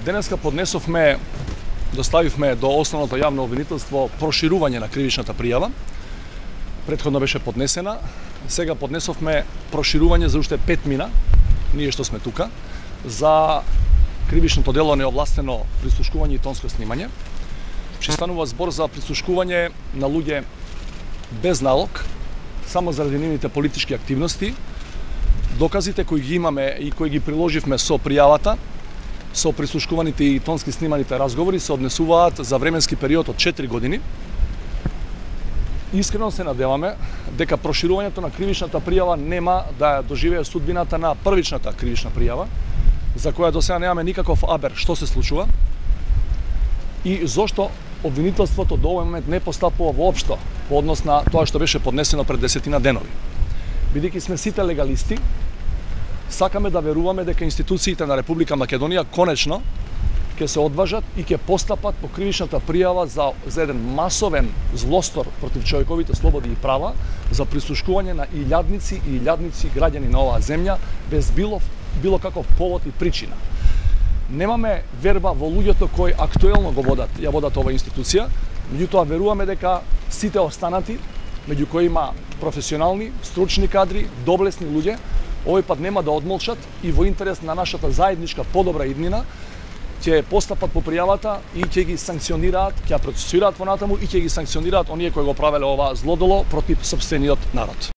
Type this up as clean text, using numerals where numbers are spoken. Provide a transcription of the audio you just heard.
Денеска доставивме до Основното јавно обвинителство проширување на кривичната пријава. Претходно беше поднесена, сега поднесовме проширување за уште 5 мина, ние што сме тука, за кривичното дело неовластено прислушкување и тонско снимање. Че станува збор за прислушкување на луѓе без налог, само заради нивните политички активности. Доказите кои ги имаме и кои ги приложивме со пријавата, со прислушкуваните и тонски сниманите разговори се однесуваат за временски период од 4 години. Искрено се надеваме дека проширувањето на кривичната пријава нема да доживее судбината на првичната кривична пријава, за која до сега немаме никаков абер што се случува и зошто обвинителството до овој момент не постапува воопшто по однос на тоа што беше поднесено пред 10 денови. Бидејќи сме сите легалисти, сакаме да веруваме дека институциите на Република Македонија конечно ќе се одважат и ќе постапат по кривичната пријава за еден масовен злостор против човековите слободи и права, за прислушкување на илјадници и илјадници граѓани на оваа земја без било каков повод и причина. Немаме верба во луѓето кои актуелно ја водат оваа институција, меѓутоа веруваме дека сите останати, меѓу кои има професионални, стручни кадри, доблесни луѓе, овој пат нема да одмолчат и во интерес на нашата заедничка подобра иднина ќе постапат по пријавата и ќе ги санкционираат, ќе ја процесуираат вонатаму и ќе ги санкционираат оние кои го правеле ова злодело против сопствениот народ.